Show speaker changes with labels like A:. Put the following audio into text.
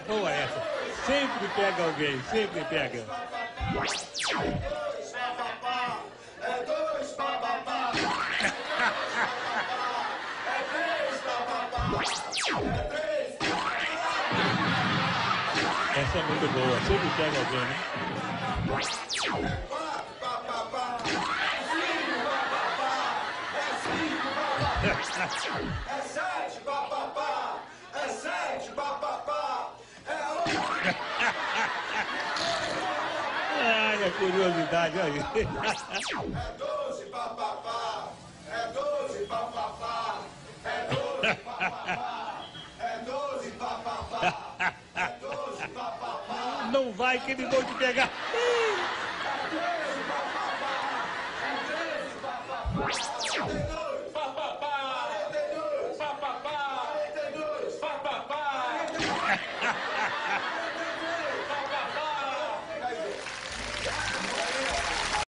A: Boa essa. Sempre pega alguém, sempre pega. Essa é muito boa, sempre pega alguém, né?
B: É sete, papapá! É sete, papapá!
A: Ai, a curiosidade aí.
B: É 12, papapá! É 12, papapá! É 12, papapá! É 12, papapá! É 12, papapá!
A: Não vai que eles vão te pegar.